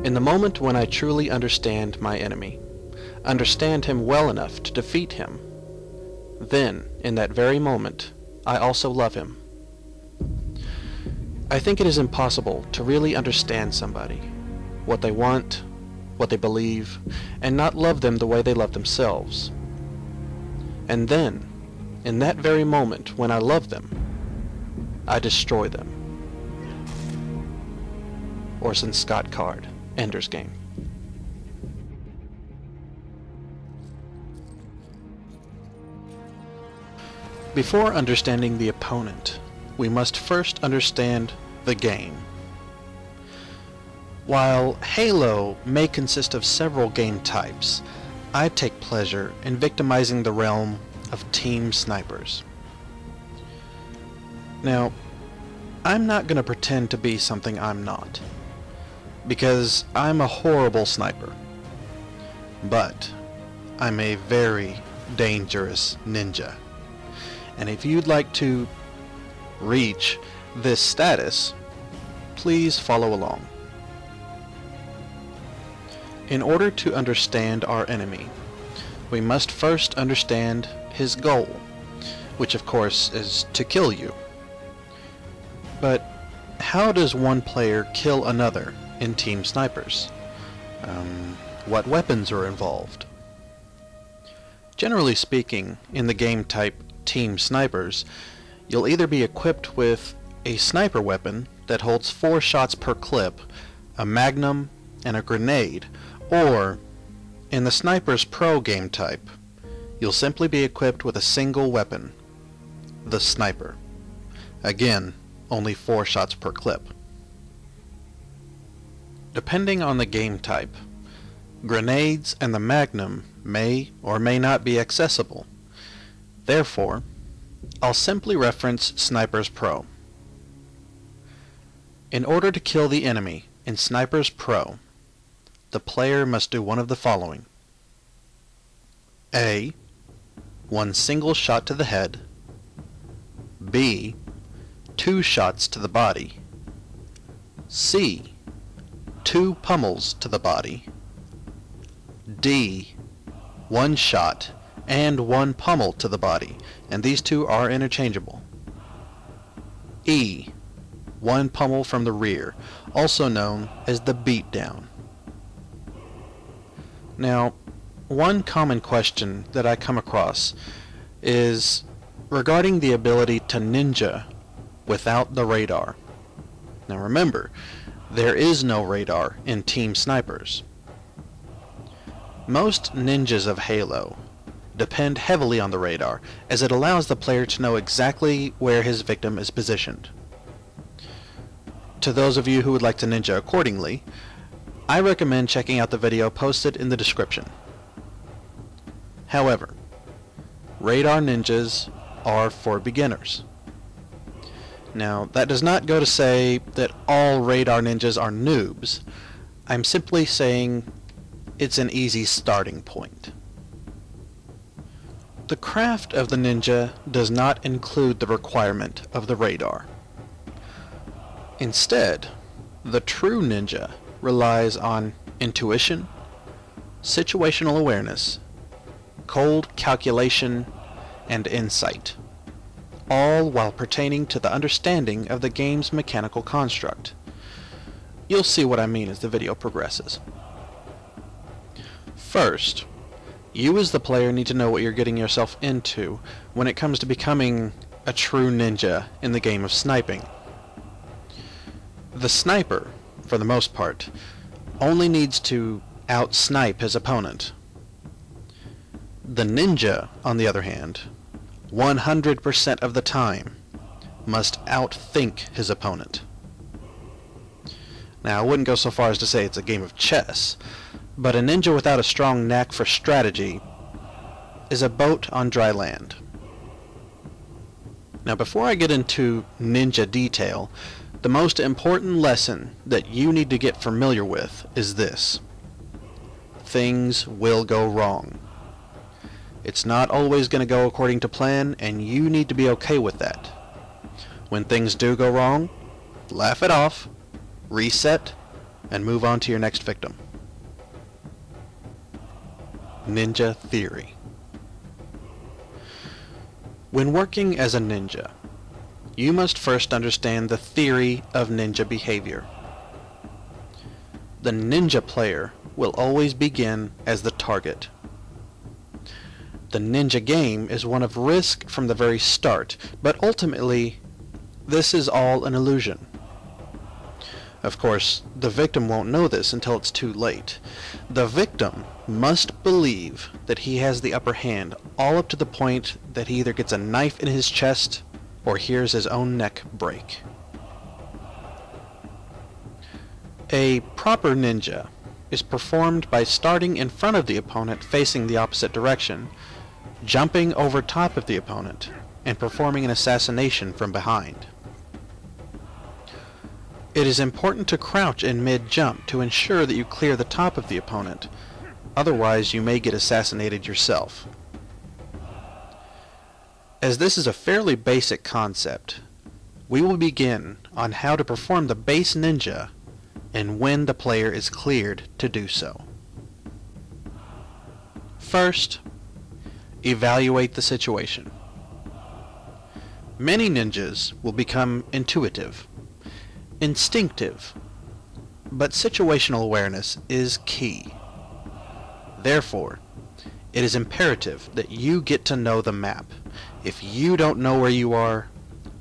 In the moment when I truly understand my enemy, understand him well enough to defeat him, then, in that very moment, I also love him. I think it is impossible to really understand somebody, what they want, what they believe, and not love them the way they love themselves. And then, in that very moment when I love them, I destroy them. Orson Scott Card, Ender's Game. Before understanding the opponent, we must first understand the game. While Halo may consist of several game types, I take pleasure in victimizing the realm of team snipers. Now, I'm not going to pretend to be something I'm not, because I'm a horrible sniper. But I'm a very dangerous ninja. And if you'd like to reach this status, please follow along. In order to understand our enemy, we must first understand his goal, which of course is to kill you. But how does one player kill another in Team Snipers? What weapons are involved? Generally speaking, in the game type Team Snipers, you'll either be equipped with a sniper weapon that holds 4 shots per clip, a magnum, and a grenade, or, in the Snipers Pro game type, you'll simply be equipped with a single weapon, the sniper. Again, only 4 shots per clip. Depending on the game type, grenades and the magnum may or may not be accessible. Therefore, I'll simply reference Snipers Pro. In order to kill the enemy in Snipers Pro, the player must do one of the following. A. 1 single shot to the head. B. 2 shots to the body. C. 2 pummels to the body. D. 1 shot and 1 pummel to the body, and these 2 are interchangeable. E. 1 pummel from the rear, also known as the beatdown. Now, one common question that I come across is regarding the ability to ninja without the radar. Now remember, there is no radar in Team Snipers. Most ninjas of Halo depend heavily on the radar, as it allows the player to know exactly where his victim is positioned. To those of you who would like to ninja accordingly, I recommend checking out the video posted in the description. However, radar ninjas are for beginners. Now, that does not go to say that all radar ninjas are noobs. I'm simply saying it's an easy starting point. The craft of the ninja does not include the requirement of the radar. Instead, the true ninja relies on intuition, situational awareness, cold calculation, and insight, all while pertaining to the understanding of the game's mechanical construct. You'll see what I mean as the video progresses. First, you as the player need to know what you're getting yourself into when it comes to becoming a true ninja in the game of sniping. The sniper, for the most part, only needs to out-snipe his opponent. The ninja, on the other hand, 100% of the time, must outthink his opponent. Now, I wouldn't go so far as to say it's a game of chess, but a ninja without a strong knack for strategy is a boat on dry land. Now, before I get into ninja detail, the most important lesson that you need to get familiar with is this. Things will go wrong. It's not always going to go according to plan, and you need to be okay with that. When things do go wrong, laugh it off, reset, and move on to your next victim. Ninja Theory. When working as a ninja, you must first understand the theory of ninja behavior. The ninja player will always begin as the target. The ninja game is one of risk from the very start, but ultimately, this is all an illusion. Of course, the victim won't know this until it's too late. The victim must believe that he has the upper hand, all up to the point that he either gets a knife in his chest or hears his own neck break. A proper ninja is performed by starting in front of the opponent facing the opposite direction, jumping over top of the opponent, and performing an assassination from behind. It is important to crouch in mid-jump to ensure that you clear the top of the opponent, otherwise you may get assassinated yourself. As this is a fairly basic concept, we will begin on how to perform the base ninja and when the player is cleared to do so. First, evaluate the situation. Many ninjas will become intuitive, instinctive, but situational awareness is key. Therefore, it is imperative that you get to know the map. If you don't know where you are,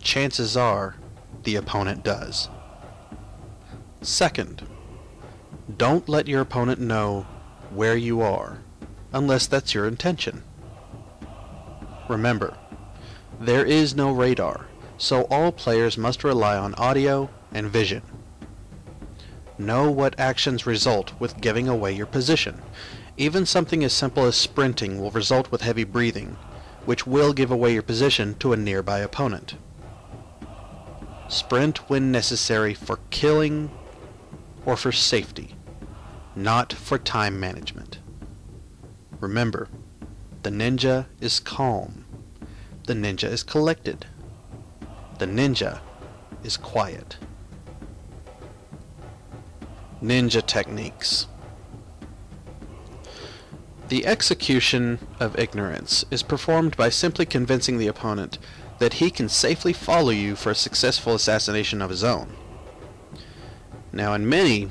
chances are the opponent does. Second, don't let your opponent know where you are, unless that's your intention. Remember, there is no radar, so all players must rely on audio and vision. Know what actions result with giving away your position. Even something as simple as sprinting will result with heavy breathing, which will give away your position to a nearby opponent. Sprint when necessary for killing or for safety, not for time management. Remember, the ninja is calm. The ninja is collected. The ninja is quiet. Ninja techniques. The execution of ignorance is performed by simply convincing the opponent that he can safely follow you for a successful assassination of his own. Now in many,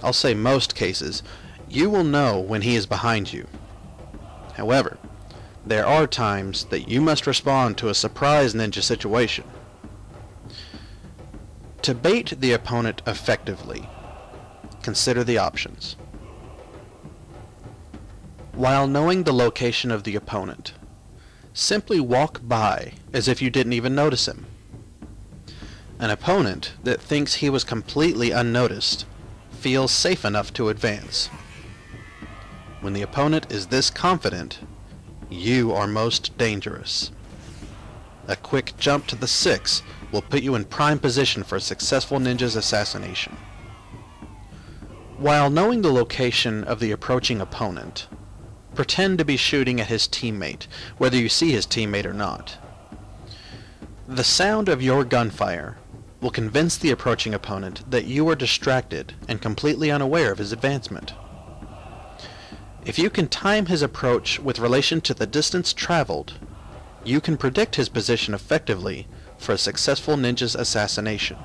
I'll say most cases, you will know when he is behind you. However, there are times that you must respond to a surprise ninja situation. To bait the opponent effectively, consider the options. While knowing the location of the opponent, simply walk by as if you didn't even notice him. An opponent that thinks he was completely unnoticed feels safe enough to advance. When the opponent is this confident, you are most dangerous. A quick jump to the 6 will put you in prime position for a successful ninja's assassination. While knowing the location of the approaching opponent, pretend to be shooting at his teammate, whether you see his teammate or not. The sound of your gunfire will convince the approaching opponent that you are distracted and completely unaware of his advancement. If you can time his approach with relation to the distance traveled, you can predict his position effectively for a successful ninja's assassination.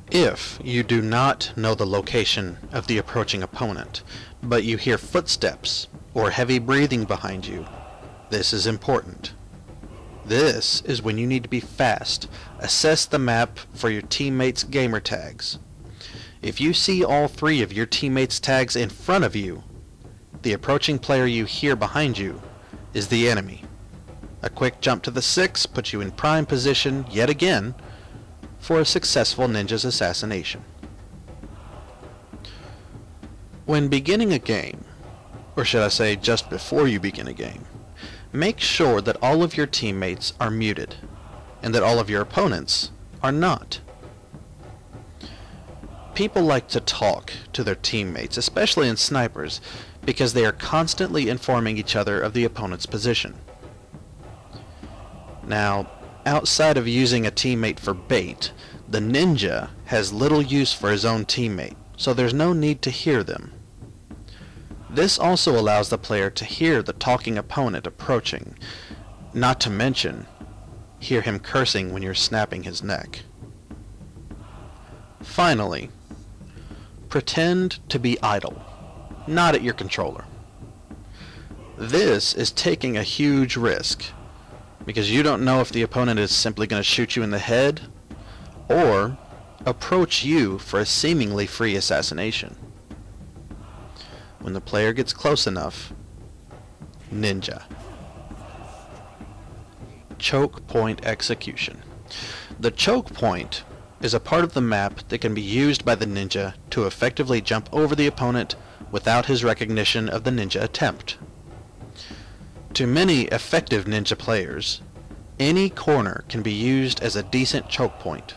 If you do not know the location of the approaching opponent, but you hear footsteps or heavy breathing behind you, this is important. This is when you need to be fast. Assess the map for your teammates' gamer tags. If you see all 3 of your teammates' tags in front of you, the approaching player you hear behind you is the enemy. A quick jump to the 6 puts you in prime position yet again for a successful ninja's assassination. When beginning a game, or should I say just before you begin a game, make sure that all of your teammates are muted and that all of your opponents are not. People like to talk to their teammates, especially in snipers, because they are constantly informing each other of the opponent's position. Now, outside of using a teammate for bait, The ninja has little use for his own teammate, so there's no need to hear them. This also allows the player to hear the talking opponent approaching, not to mention hear him cursing when you're snapping his neck. Finally, pretend to be idle, not at your controller. This is taking a huge risk, because you don't know if the opponent is simply going to shoot you in the head, or approach you for a seemingly free assassination. When the player gets close enough, ninja. Choke point execution. The choke point is a part of the map that can be used by the ninja to effectively jump over the opponent without his recognition of the ninja attempt. To many effective ninja players, any corner can be used as a decent choke point.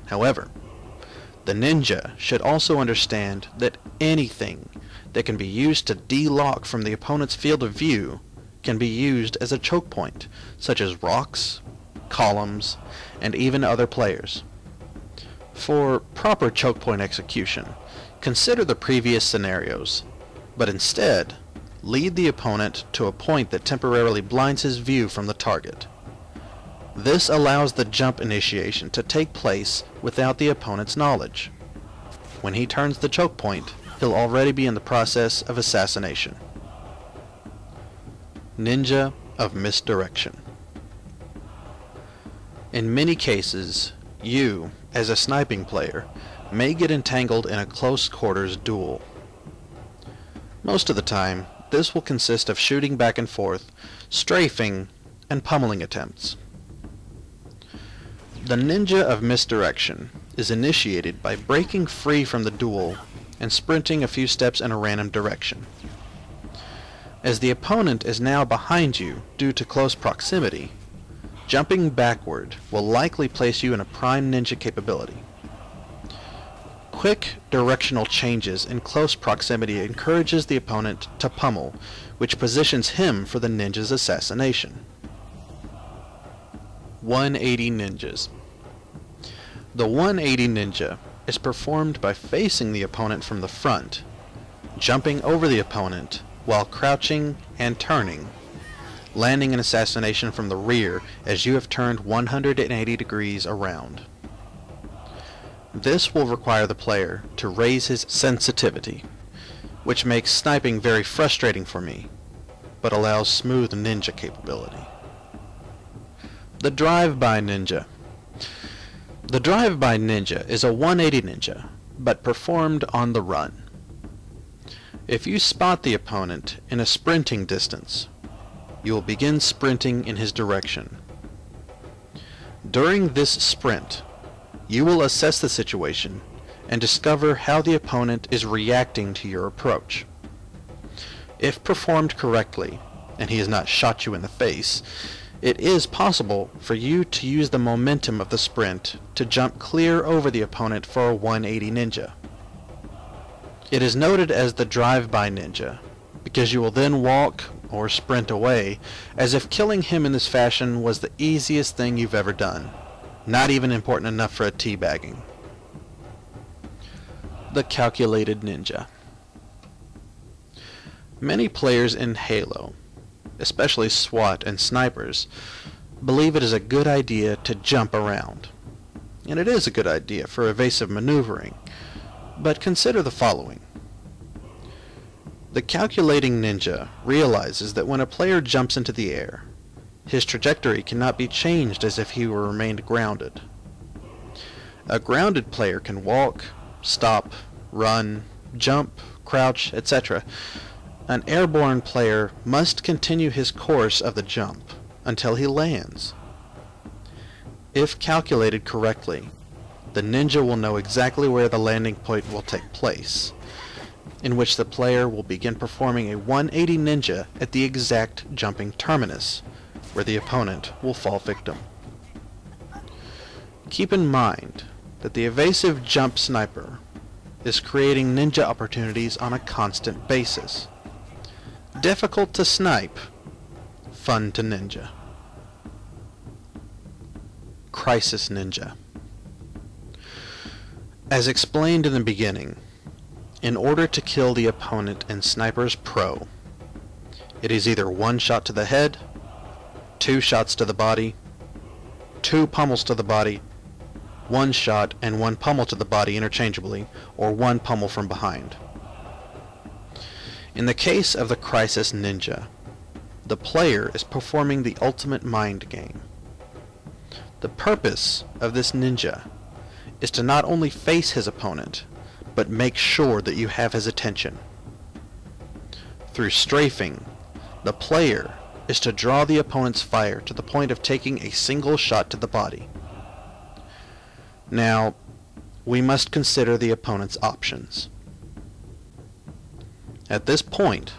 However, the ninja should also understand that anything that can be used to de-lock from the opponent's field of view can be used as a choke point, such as rocks, columns, and even other players. For proper choke point execution, consider the previous scenarios, but instead, lead the opponent to a point that temporarily blinds his view from the target. This allows the jump initiation to take place without the opponent's knowledge. When he turns the choke point, he'll already be in the process of assassination. Ninja of misdirection. In many cases, you, as a sniping player, may get entangled in a close quarters duel. Most of the time, this will consist of shooting back and forth, strafing, and pummeling attempts. The ninja of misdirection is initiated by breaking free from the duel and sprinting a few steps in a random direction. As the opponent is now behind you due to close proximity, jumping backward will likely place you in a prime ninja capability. Quick directional changes in close proximity encourages the opponent to pummel, which positions him for the ninja's assassination. 180 ninjas. The 180 ninja is performed by facing the opponent from the front, jumping over the opponent while crouching and turning, landing an assassination from the rear as you have turned 180 degrees around. This will require the player to raise his sensitivity, which makes sniping very frustrating for me, but allows smooth ninja capability. The drive-by ninja. The drive-by ninja is a 180 ninja, but performed on the run. If you spot the opponent in a sprinting distance, you will begin sprinting in his direction. During this sprint, you will assess the situation and discover how the opponent is reacting to your approach. If performed correctly, and he has not shot you in the face, it is possible for you to use the momentum of the sprint to jump clear over the opponent for a 180 ninja. It is noted as the drive-by ninja because you will then walk or sprint away as if killing him in this fashion was the easiest thing you've ever done, not even important enough for a teabagging. The calculated ninja. Many players in Halo, especially SWAT and snipers, believe it is a good idea to jump around. And it is a good idea for evasive maneuvering, but consider the following. The calculating ninja realizes that when a player jumps into the air, his trajectory cannot be changed as if he were remained grounded. A grounded player can walk, stop, run, jump, crouch, etc. An airborne player must continue his course of the jump until he lands. If calculated correctly, the ninja will know exactly where the landing point will take place, in which the player will begin performing a 180 ninja at the exact jumping terminus, where the opponent will fall victim. Keep in mind that the evasive jump sniper is creating ninja opportunities on a constant basis. Difficult to snipe, fun to ninja. Crisis ninja. As explained in the beginning, in order to kill the opponent in Sniper's Pro, it is either 1 shot to the head, 2 shots to the body, 2 pummels to the body, 1 shot and 1 pummel to the body interchangeably, or 1 pummel from behind. In the case of the Crysis Ninja, the player is performing the ultimate mind game. The purpose of this ninja is to not only face his opponent, but make sure that you have his attention. Through strafing, the player is to draw the opponent's fire to the point of taking a single shot to the body. Now, we must consider the opponent's options. At this point,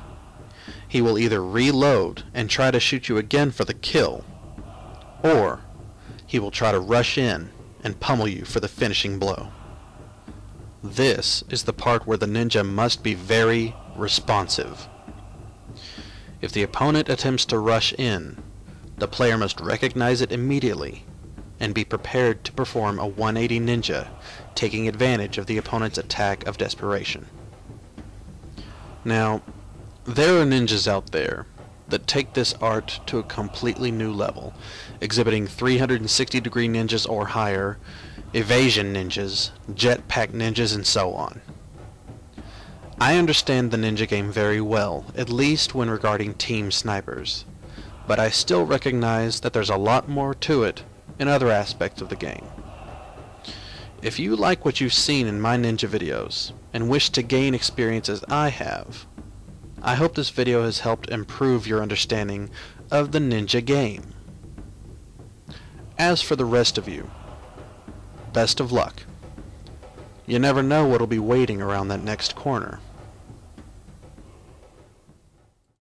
he will either reload and try to shoot you again for the kill, or he will try to rush in and pummel you for the finishing blow. This is the part where the ninja must be very responsive. If the opponent attempts to rush in, the player must recognize it immediately and be prepared to perform a 180 ninja, taking advantage of the opponent's attack of desperation. Now, there are ninjas out there that take this art to a completely new level, exhibiting 360-degree ninjas or higher, evasion ninjas, jetpack ninjas, and so on. I understand the ninja game very well, at least when regarding team snipers, but I still recognize that there's a lot more to it in other aspects of the game. If you like what you've seen in my ninja videos and wish to gain experience as I have, I hope this video has helped improve your understanding of the ninja game. As for the rest of you, best of luck. You never know what'll be waiting around that next corner.